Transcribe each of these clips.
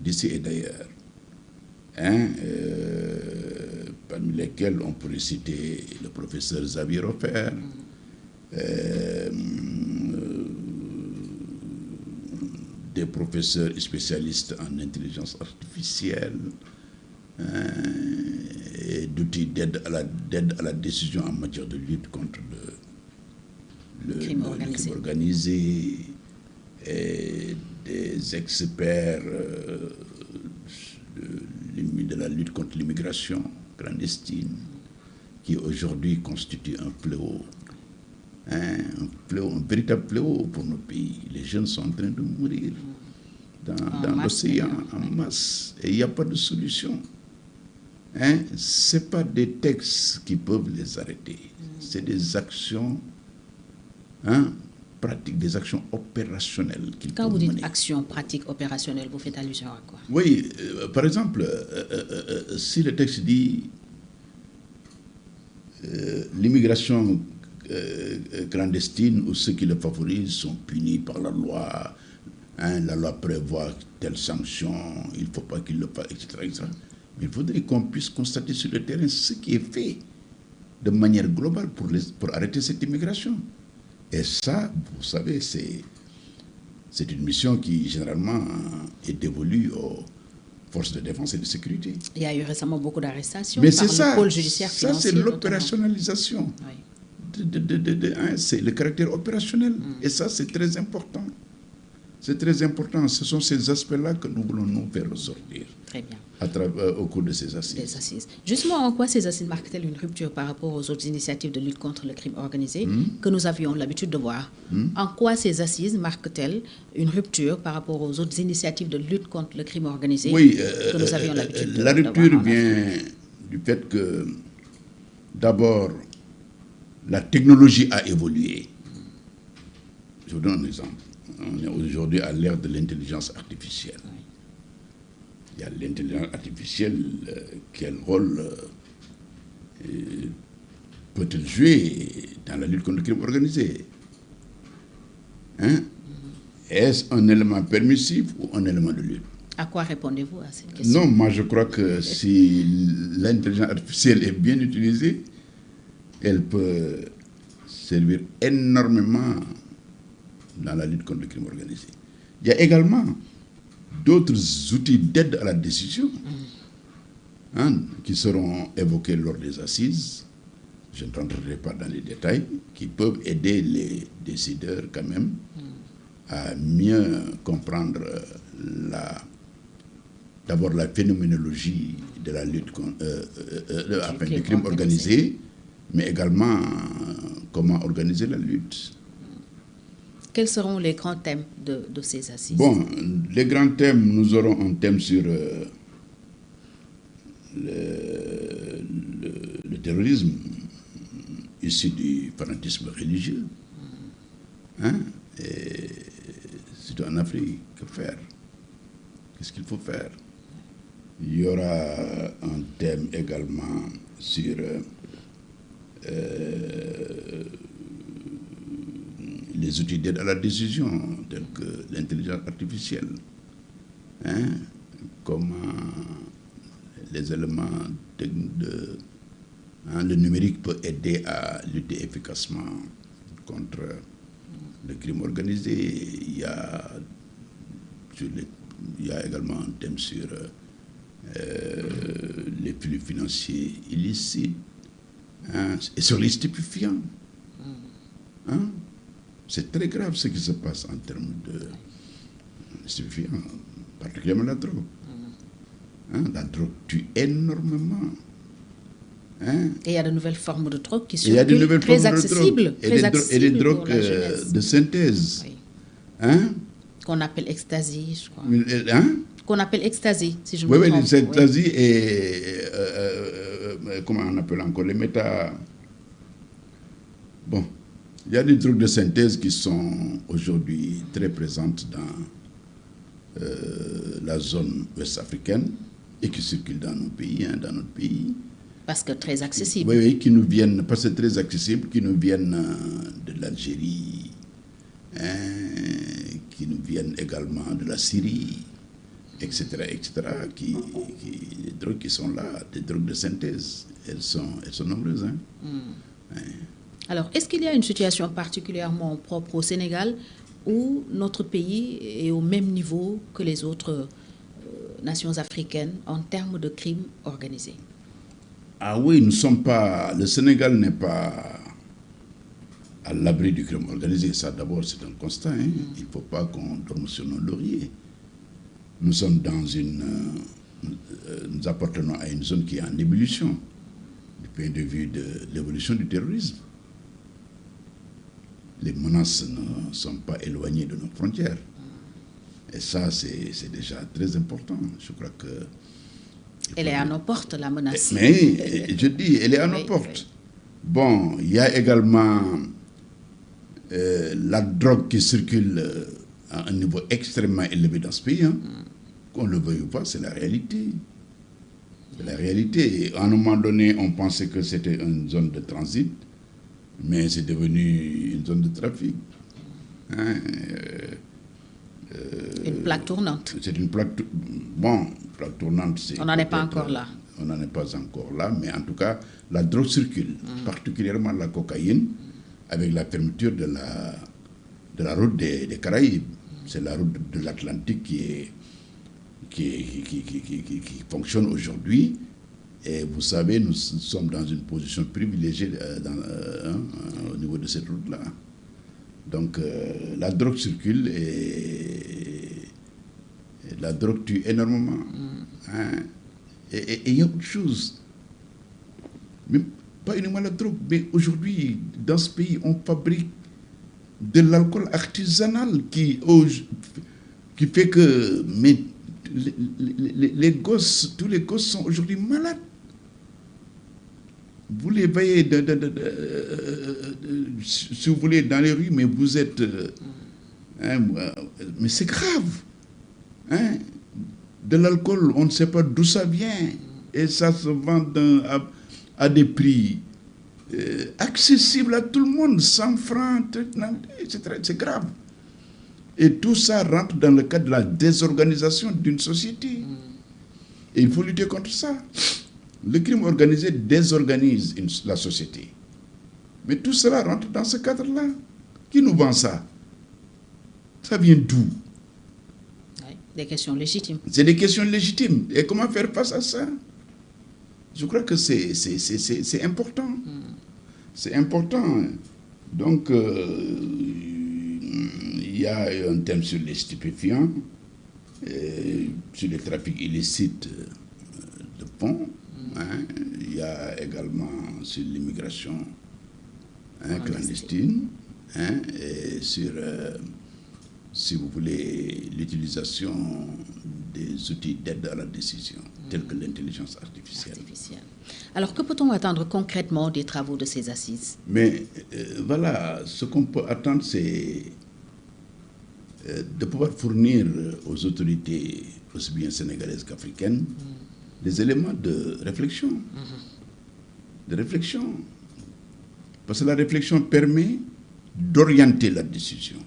d'ici et d'ailleurs, hein, parmi lesquels on pourrait citer le professeur Xavier Hofer, des professeurs spécialistes en intelligence artificielle, et d'outils d'aide à la décision en matière de lutte contre le crime organisé, et des experts de la lutte contre l'immigration clandestine, qui aujourd'hui constitue un fléau, un véritable fléau pour nos pays. Les jeunes sont en train de mourir dans l'océan en masse, et il n'y a pas de solution. Ce n'est pas des textes qui peuvent les arrêter, c'est des actions pratiques, des actions opérationnelles. Quand vous dites actions pratiques opérationnelles, vous faites allusion à quoi? Oui, par exemple, si le texte dit l'immigration clandestine ou ceux qui le favorisent sont punis par la loi, la loi prévoit telle sanction, il ne faut pas qu'il le fasse, etc. Mais il faudrait qu'on puisse constater sur le terrain ce qui est fait de manière globale pour arrêter cette immigration. Et ça, vous savez, c'est une mission qui généralement est dévolue aux forces de défense et de sécurité. Il y a eu récemment beaucoup d'arrestations par le pôle judiciaire financier. Ça, c'est l'opérationnalisation. C'est le caractère opérationnel. Et ça, c'est très important. C'est très important. Ce sont ces aspects-là que nous voulons nous faire ressortir. Très bien. Au cours de ces assises. Des assises. Justement, en quoi ces assises marquent-elles une rupture par rapport aux autres initiatives de lutte contre le crime organisé que nous avions l'habitude de voir? En quoi ces assises marquent-elles une rupture par rapport aux autres initiatives de lutte contre le crime organisé que nous avions l'habitude de voir? La rupture vient du fait que, d'abord, la technologie a évolué. Je vous donne un exemple. On est aujourd'hui à l'ère de l'intelligence artificielle. Il y a l'intelligence artificielle, quel rôle peut-elle jouer dans la lutte contre le crime organisé? Est-ce un élément permissif ou un élément de lutte? À quoi répondez-vous à cette question? Non, moi je crois que si l'intelligence artificielle est bien utilisée, elle peut servir énormément dans la lutte contre le crime organisé. Il y a également d'autres outils d'aide à la décision qui seront évoqués lors des assises. Je ne rentrerai pas dans les détails, qui peuvent aider les décideurs quand même à mieux comprendre d'abord la phénoménologie de la lutte du crime organisé, mais également comment organiser la lutte. Quels seront les grands thèmes de ces assises? Bon, les grands thèmes, nous aurons un thème sur le terrorisme issu du fanatisme religieux. Et surtout en Afrique, que faire? Qu'est-ce qu'il faut faire? Il y aura un thème également sur les outils d'aide à la décision, tels que l'intelligence artificielle. Comment les éléments le numérique peut aider à lutter efficacement contre le crime organisé. Il y a également un thème sur les flux financiers illicites et sur les stupéfiants. C'est très grave ce qui se passe en termes de stupéfiants, particulièrement la drogue. La drogue tue énormément. Et il y a de nouvelles formes de drogue qui sont très accessibles. Et les drogues de synthèse. Oui. Qu'on appelle ecstasy, je crois. Qu'on appelle ecstasy, si je me trompe. Oui, l'ecstasy et comment on appelle encore les méta... Bon, il y a des drogues de synthèse qui sont aujourd'hui très présentes dans la zone ouest-africaine et qui circulent dans nos pays, dans notre pays. Parce que très accessible. Oui, qui nous viennent, parce que c'est très accessible, qui nous viennent de l'Algérie, qui nous viennent également de la Syrie, etc., les drogues qui sont là, des drogues de synthèse, elles sont nombreuses. Hein. Ouais. Alors, est-ce qu'il y a une situation particulièrement propre au Sénégal où notre pays est au même niveau que les autres nations africaines en termes de crimes organisés? Ah oui, nous sommes pas... Le Sénégal n'est pas à l'abri du crime organisé. Ça, d'abord, c'est un constat. Hein. Il ne faut pas qu'on dorme sur nos lauriers. Nous sommes dans nous appartenons à une zone qui est en ébullition du point de vue de l'évolution du terrorisme. Les menaces ne sont pas éloignées de nos frontières. Et ça, c'est déjà très important. Je crois que... Elle est à nos portes, la menace. Mais, je dis, elle est à nos portes. Bon, il y a également la drogue qui circule à un niveau extrêmement élevé dans ce pays. Hein. Qu'on le veuille ou pas, c'est la réalité. C'est la réalité. Et à un moment donné, on pensait que c'était une zone de transit, mais c'est devenu une zone de trafic. Hein, une plaque tournante. C'est une plaque... Bon, plaque tournante, c'est... On n'en est pas encore là. On n'en est pas encore là, mais en tout cas, la drogue circule, particulièrement la cocaïne, avec la fermeture de la route des Caraïbes. C'est la route de l'Atlantique qui fonctionne aujourd'hui. Et vous savez, nous sommes dans une position privilégiée au niveau de cette route-là. Donc, la drogue circule et la drogue tue énormément. Hein. Et il y a autre chose. Même pas uniquement la drogue, mais aujourd'hui, dans ce pays, on fabrique de l'alcool artisanal qui fait que les gosses, tous les gosses sont aujourd'hui malades. Vous les voyez, si vous voulez, dans les rues, mais vous êtes... mais c'est grave. Hein? De l'alcool, on ne sait pas d'où ça vient. Et ça se vend à des prix accessibles à tout le monde, 100 francs, etc. C'est grave. Et tout ça rentre dans le cadre de la désorganisation d'une société. Et il faut lutter contre ça. Le crime organisé désorganise la société. Mais tout cela rentre dans ce cadre-là. Qui nous vend ça? Ça vient d'où? Des questions légitimes. C'est des questions légitimes. Et comment faire face à ça? Je crois que c'est important. C'est important. Donc, il y a un thème sur les stupéfiants, sur les trafics illicites de fonds. Hein. Il y a également sur l'immigration clandestine, hein, et sur, si vous voulez, l'utilisation des outils d'aide à la décision, tels que l'intelligence artificielle. Alors, que peut-on attendre concrètement des travaux de ces assises? Mais voilà, ce qu'on peut attendre, c'est de pouvoir fournir aux autorités, aussi bien sénégalaises qu'africaines, des éléments de réflexion. De réflexion. Parce que la réflexion permet d'orienter la décision.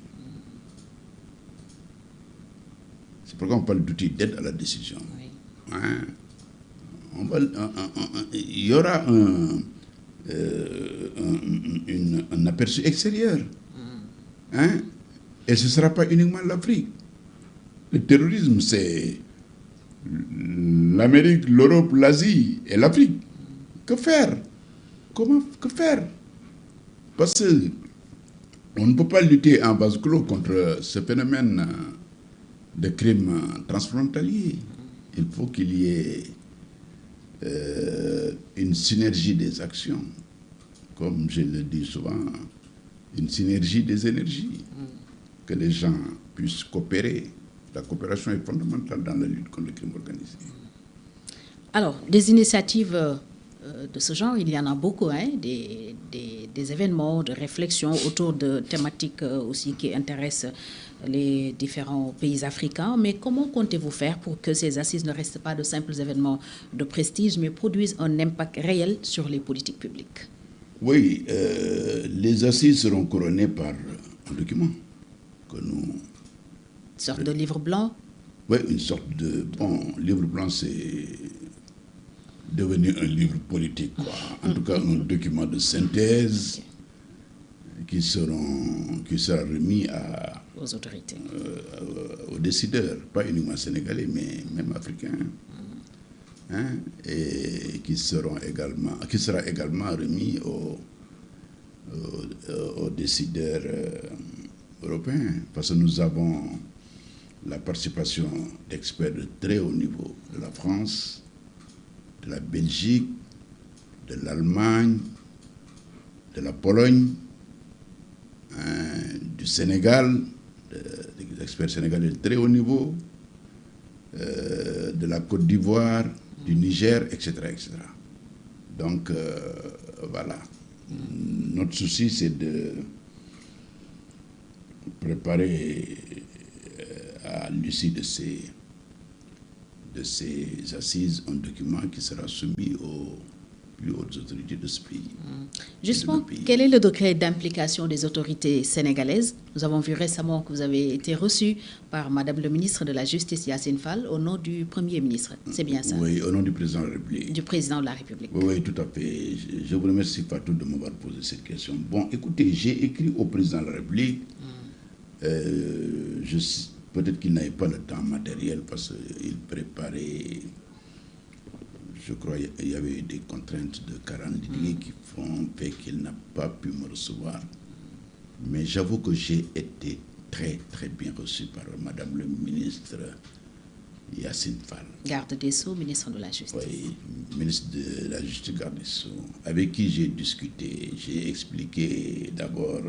C'est pourquoi on parle d'outils d'aide à la décision. Oui. Hein? Il y aura un aperçu extérieur. Hein? Et ce ne sera pas uniquement l'Afrique. Le terrorisme, c'est l'Amérique, l'Europe, l'Asie et l'Afrique. Que faire? Que faire? Parce qu'on ne peut pas lutter en vase clos contre ce phénomène de crime transfrontalier. Il faut qu'il y ait une synergie des actions. Comme je le dis souvent, une synergie des énergies. Que les gens puissent coopérer. La coopération est fondamentale dans la lutte contre le crime organisé. Alors, des initiatives de ce genre, il y en a beaucoup, hein, des événements de réflexion autour de thématiques aussi qui intéressent les différents pays africains. Mais comment comptez-vous faire pour que ces assises ne restent pas de simples événements de prestige, mais produisent un impact réel sur les politiques publiques? Oui, les assises seront couronnées par un document que nous... Une sorte de livre blanc? Oui, une sorte de... Bon, livre blanc, c'est devenu un livre politique, quoi. En tout cas, un document de synthèse qui sera remis aux autorités, aux décideurs, pas uniquement sénégalais, mais même africains, hein, et qui sera également remis aux décideurs européens, parce que nous avons la participation d'experts de très haut niveau de la France, de la Belgique, de l'Allemagne, de la Pologne, du Sénégal, des experts sénégalais de très haut niveau, de la Côte d'Ivoire, du Niger, etc., etc. Donc, voilà. Notre souci, c'est de préparer à l'issue de ces assises un document qui sera soumis aux plus hautes autorités de ce pays. Justement, quel est le degré d'implication des autorités sénégalaises? Nous avons vu récemment que vous avez été reçu par Madame le ministre de la Justice, Yacine Fall, au nom du Premier ministre. C'est bien ça? Oui, au nom du Président de la République. Du Président de la République. Oui, tout à fait. Je vous remercie, Fatou, de m'avoir posé cette question. Bon, écoutez, j'ai écrit au Président de la République. Peut-être qu'il n'avait pas le temps matériel parce qu'il préparait... Je crois qu'il y avait des contraintes de calendrier qui font fait qu'il n'a pas pu me recevoir. Mais j'avoue que j'ai été très, très bien reçu par Madame le ministre Yacine Fall. Garde des Sceaux, ministre de la Justice. Oui, ministre de la Justice, garde des Sceaux, avec qui j'ai discuté. J'ai expliqué d'abord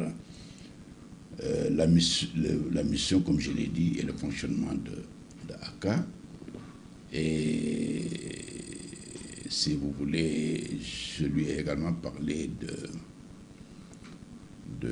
la mission, comme je l'ai dit, et le fonctionnement de ACA. Et si vous voulez, je lui ai également parlé de